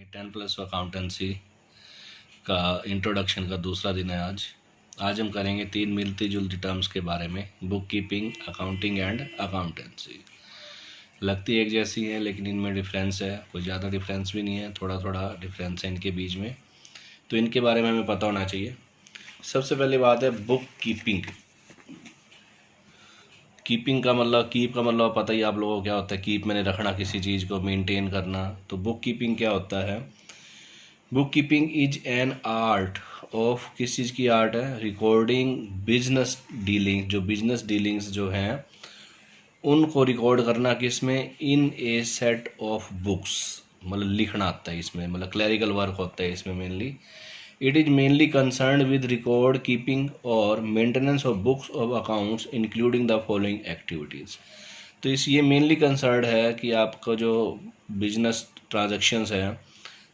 10+ accountancy का introduction का दूसरा दिन है आज हम करेंगे 3 मिलती जुलती टर्म्स के बारे में, book keeping, accounting and accountancy. लगती एक जैसी है लेकिन इनमें डिफरेंस है, कोई ज़्यादा डिफरेंस भी नहीं है, थोड़ा थोड़ा डिफरेंस है इनके बीच में, तो इनके बारे में हमें पता होना चाहिए। सबसे पहली बात है बुक कीपिंग। कीपिंग का मतलब, कीप का मतलब पता ही आप लोगों को क्या होता है। कीप मैंने रखना, किसी चीज़ को मेंटेन करना। तो बुक कीपिंग क्या होता है? Book keeping is an art of, किस चीज़ की आर्ट है? रिकॉर्डिंग बिजनेस डीलिंग, जो बिजनेस डीलिंग्स जो हैं उनको रिकॉर्ड करना, किस में? इन ए सेट ऑफ बुक्स, मतलब लिखना आता है इसमें, मतलब क्लरिकल वर्क होता है इसमें mainly. It is mainly concern with record keeping और maintenance of books of accounts including the following activities. तो इस ये मेनली कंसर्न है कि आपका जो बिजनेस ट्रांजेक्शन्स हैं,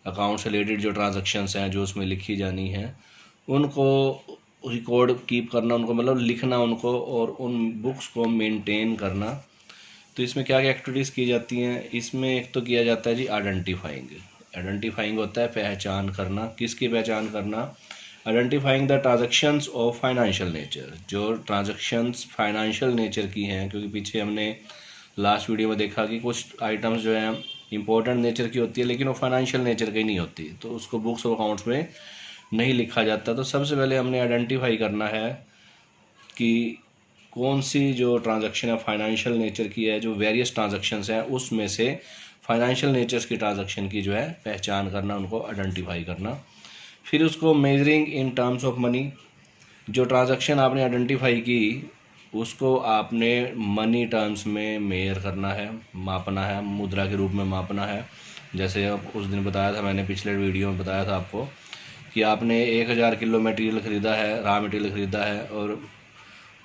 अकाउंट से रिलेटेड जो ट्रांजेक्शन्स हैं जो उसमें लिखी जानी हैं, उनको रिकॉर्ड कीप करना, उनको मतलब लिखना उनको, और उन बुक्स को मेंटेन करना। तो इसमें क्या क्या एक्टिविटीज़ की जाती हैं? इसमें एक तो किया जाता है जी आइडेंटिफाइंग होता है पहचान करना। किसकी पहचान करना? Identifying the transactions of financial nature, जो ट्रांजेक्शन्स फाइनेंशियल नेचर की हैं, क्योंकि पीछे हमने लास्ट वीडियो में देखा कि कुछ आइटम्स जो हैं इंपॉर्टेंट नेचर की होती है लेकिन वो फाइनेंशियल नेचर की नहीं होती, तो उसको बुक्स ऑफ अकाउंट्स में नहीं लिखा जाता। तो सबसे पहले हमने आइडेंटिफाई करना है कि कौन सी जो ट्रांजैक्शन है फाइनेंशियल नेचर की है, जो वेरियस ट्रांजैक्शंस हैं उसमें से फाइनेंशियल नेचर्स की ट्रांजैक्शन की जो है पहचान करना, उनको आइडेंटिफाई करना। फिर उसको measuring in terms of money, जो ट्रांजैक्शन आपने आइडेंटिफाई की उसको आपने मनी टर्म्स में मेयर करना है, मापना है, मुद्रा के रूप में मापना है। जैसे अब उस दिन बताया था मैंने, पिछले वीडियो में बताया था आपको कि आपने 1000 किलो मटेरियल ख़रीदा है, रॉ मटेरियल ख़रीदा है और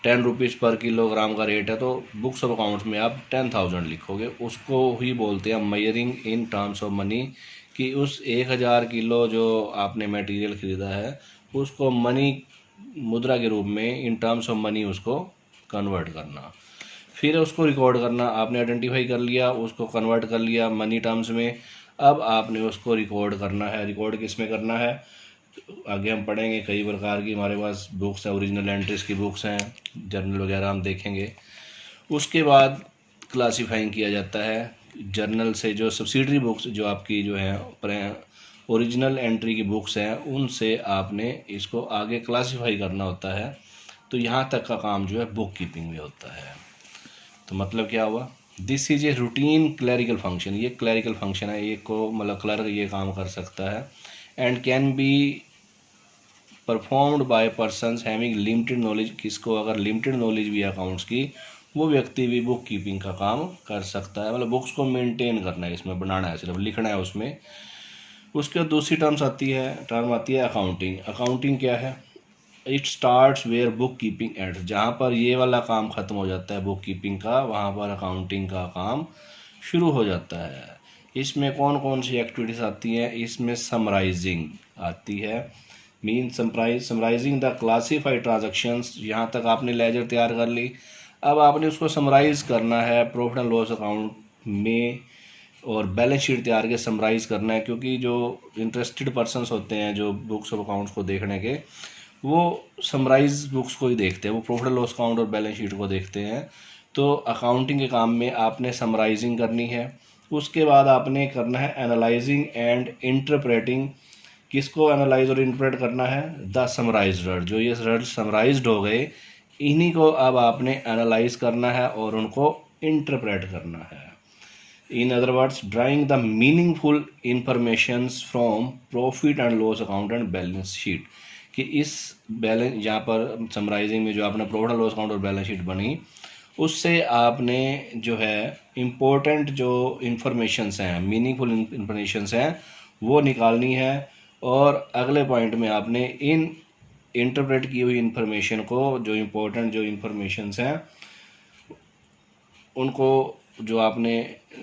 10 रुपीज़ पर किलोग्राम का रेट है, तो बुक्स ऑफ अकाउंट्स में आप 10,000 लिखोगे। उसको ही बोलते हैं measuring in terms of money, कि उस 1000 किलो जो आपने मटेरियल ख़रीदा है उसको मनी, मुद्रा के रूप में, इन टर्म्स ऑफ मनी उसको कन्वर्ट करना। फिर उसको रिकॉर्ड करना। आपने आइडेंटिफाई कर लिया, उसको कन्वर्ट कर लिया मनी टर्म्स में, अब आपने उसको रिकॉर्ड करना है। रिकॉर्ड किस में करना है आगे हम पढ़ेंगे। कई प्रकार की हमारे पास बुक्स हैं, ओरिजिनल एंट्रीज की बुक्स हैं, जर्नल वगैरह हम देखेंगे। उसके बाद क्लासीफाइंग किया जाता है जर्नल से, जो सब्सिडरी बुक्स जो आपकी जो हैं ओरिजिनल एंट्री की बुक्स हैं उनसे आपने इसको आगे क्लासीफाई करना होता है। तो यहाँ तक का काम जो है बुक कीपिंग में होता है। तो मतलब क्या हुआ? This is a routine clerical function, ये क्लरिकल फंक्शन है, ये को मतलब क्लर्क ये काम कर सकता है। And can be performed by persons having limited knowledge, किसको अगर लिमिटेड नॉलेज भी है अकाउंट्स की, वो व्यक्ति भी बुक कीपिंग का काम कर सकता है। मतलब बुक्स को मेंटेन करना है, इसमें बनाना है, सिर्फ लिखना है उसमें। उसके बाद दूसरी टर्म आती है अकाउंटिंग। अकाउंटिंग क्या है? It starts where bookkeeping ends, जहाँ पर ये वाला काम ख़त्म हो जाता है बुक कीपिंग का, वहाँ पर अकाउंटिंग का काम शुरू हो जाता है। इसमें कौन कौन सी एक्टिविटीज़ आती हैं? इसमें समराइजिंग आती है, mean summarising the classified transactions. यहाँ तक आपने लेजर तैयार कर ली, अब आपने उसको समराइज़ करना है प्रॉफिट एंड लॉस अकाउंट में, और बैलेंस शीट तैयार के समराइज़ करना है। क्योंकि जो इंटरेस्टेड पर्सनस होते हैं जो बुक्स ऑफ अकाउंट्स को देखने के, वो समराइज बुक्स को ही देखते हैं, वो प्रॉफिट एंड लॉस अकाउंट और बैलेंस शीट को देखते हैं। तो अकाउंटिंग के काम में आपने समराइजिंग करनी है। उसके बाद आपने करना है एनालाइजिंग एंड इंटरप्रेटिंग। किसको एनालाइज और इंटरप्रेट करना है? द समराइज्ड रिजल्ट, जो ये रिजल्ट समराइज्ड हो गए, इन्हीं को अब आपने एनालाइज करना है और उनको इंटरप्रेट करना है। In other words, drawing the meaningful informations from profit and loss account and balance sheet, कि इस बैलेंस, यहाँ पर समराइजिंग में जो आपने प्रॉफिट एंड लॉस अकाउंट और बैलेंस शीट बनी, उससे आपने जो है इम्पोर्टेंट जो इन्फॉर्मेशंस हैं, मीनिंगफुल इन्फॉर्मेशंस हैं, वो निकालनी है। और अगले पॉइंट में आपने इन इंटरप्रेट की हुई इन्फॉर्मेशन को, जो इम्पोर्टेंट जो इन्फॉर्मेशंस हैं उनको, जो आपने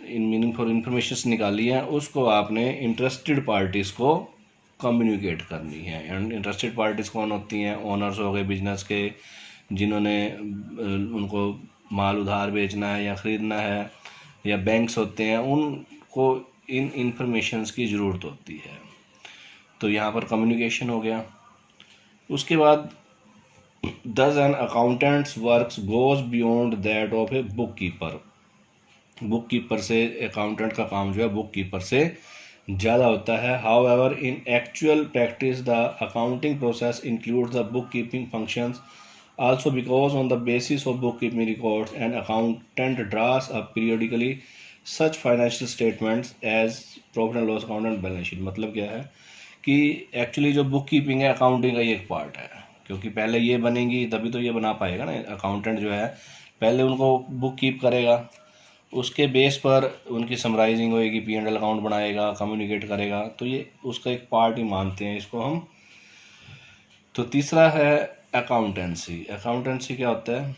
इन मीनिंगफुल इन्फॉर्मेशंस निकाली हैं, उसको आपने इंटरेस्टेड पार्टीज़ को कम्युनिकेट करनी है। एंड इंटरेस्टेड पार्टीज़ कौन होती हैं? ओनर्स हो गए बिजनेस के, जिन्होंने उनको माल उधार बेचना है या ख़रीदना है, या बैंक्स होते हैं, उनको इन इंफॉर्मेशंस की ज़रूरत होती है। तो यहाँ पर कम्युनिकेशन हो गया। उसके बाद does an accountant's works goes beyond that of a bookkeeper। Book keeper से अकाउंटेंट का काम जो है बुक कीपर से ज़्यादा होता है। How ever in actual practice the accounting process include the book keeping functions also because on the basis of bookkeeping records an accountant draws up periodically such financial statements as profit and loss account and balance sheet। मतलब क्या है कि actually जो book keeping है accounting का ही एक part है, क्योंकि पहले ये बनेंगी तभी तो ये बना पाएगा ना। अकाउंटेंट जो है पहले उनको बुक कीप करेगा, उसके बेस पर उनकी समराइजिंग होएगी, P&L अकाउंट बनाएगा, कम्युनिकेट करेगा, तो ये उसका एक पार्ट ही मानते हैं इसको हम। तो तीसरा है अकाउंटेंसी। अकाउंटेंसी क्या होता है?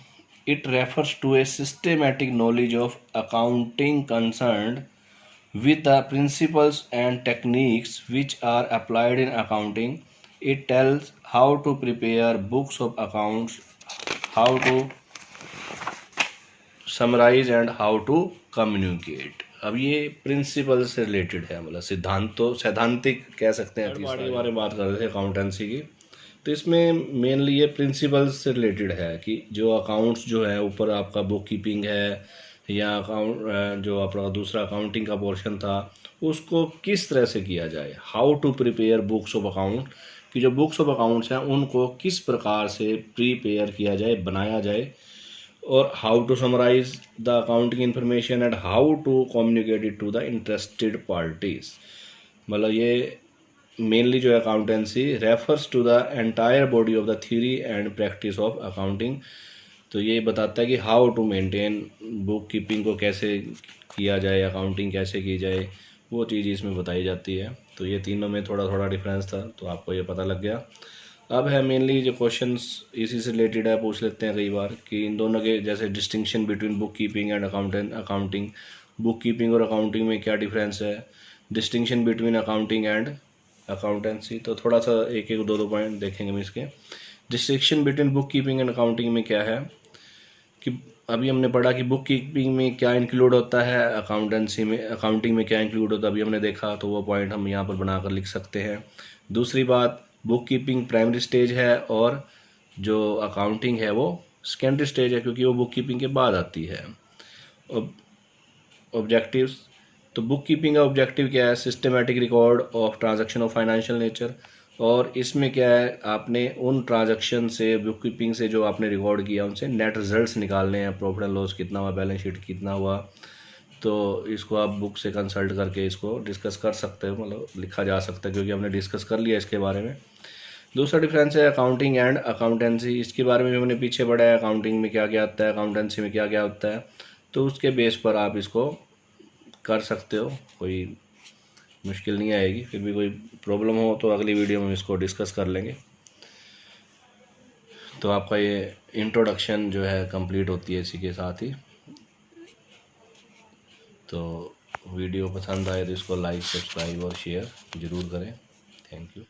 It refers to a systematic knowledge of accounting concerned with the principles and techniques which are applied in accounting. It tells how to prepare books of accounts, how to summarize and how to communicate। अब ये principal से related है, मतलब सैद्धांतिक कह सकते हैं। तीसरे बारे में बात कर रहे थे अकाउंटेंसी की, तो इसमें मेनली ये प्रिंसिपल्स से रिलेटेड है कि जो अकाउंट्स जो है ऊपर आपका बुक कीपिंग है या अकाउंट जो आपका दूसरा अकाउंटिंग का पोर्शन था उसको किस तरह से किया जाए। How to prepare books of account, कि जो बुक्स ऑफ अकाउंट्स हैं उनको किस प्रकार से प्रीपेयर किया जाए, बनाया जाए। और how to summarise the accounting information and how to communicate it to the interested parties. मतलब ये मेनली जो है accountancy refers to the entire body of the theory and practice of accounting. तो ये बताता है कि how to maintain bookkeeping को कैसे किया जाए, अकाउंटिंग कैसे की जाए, वो चीज़ इसमें बताई जाती है। तो ये तीनों में थोड़ा थोड़ा डिफरेंस था, तो आपको ये पता लग गया। अब है मेनली जो क्वेश्चंस इसी से रिलेटेड है, पूछ लेते हैं कई बार कि इन दोनों के जैसे distinction between book keeping and accounting, book keeping और अकाउंटिंग में क्या डिफरेंस है, distinction between accounting and accountancy. तो थोड़ा सा एक एक दो पॉइंट देखेंगे हम इसके। Distinction between book keeping and accounting में क्या है कि अभी हमने पढ़ा कि बुक कीपिंग में क्या इंक्लूड होता है, अकाउंटेंसी में अकाउंटिंग में क्या इंक्लूड होता है, अभी हमने देखा, तो वो पॉइंट हम यहाँ पर बनाकर लिख सकते हैं। दूसरी बात, बुक कीपिंग प्राइमरी स्टेज है और जो अकाउंटिंग है वो सेकेंडरी स्टेज है, क्योंकि वो बुक कीपिंग के बाद आती है। ऑब्जेक्टिव्स, तो बुक कीपिंग का ऑब्जेक्टिव क्या है? Systematic record of transaction of financial nature. और इसमें क्या है, आपने उन ट्रांजैक्शन से बुक कीपिंग से जो आपने रिकॉर्ड किया उनसे नेट रिजल्ट्स निकालने हैं, प्रॉफिट एंड लॉस कितना हुआ, बैलेंस शीट कितना हुआ। तो इसको आप बुक से कंसल्ट करके इसको डिस्कस कर सकते हो, मतलब लिखा जा सकता है, क्योंकि हमने डिस्कस कर लिया इसके बारे में। दूसरा डिफरेंस है अकाउंटिंग एंड अकाउंटेंसी। इसके बारे में हमने पीछे पढ़ा है, अकाउंटिंग में क्या क्या होता है, अकाउंटेंसी में क्या क्या होता है। तो उसके बेस पर आप इसको कर सकते हो, कोई मुश्किल नहीं आएगी। फिर भी कोई प्रॉब्लम हो तो अगली वीडियो में इसको डिस्कस कर लेंगे। तो आपका ये इंट्रोडक्शन जो है कंप्लीट होती है इसी के साथ ही। तो वीडियो पसंद आए तो इसको लाइक, सब्सक्राइब और शेयर ज़रूर करें। Thank you.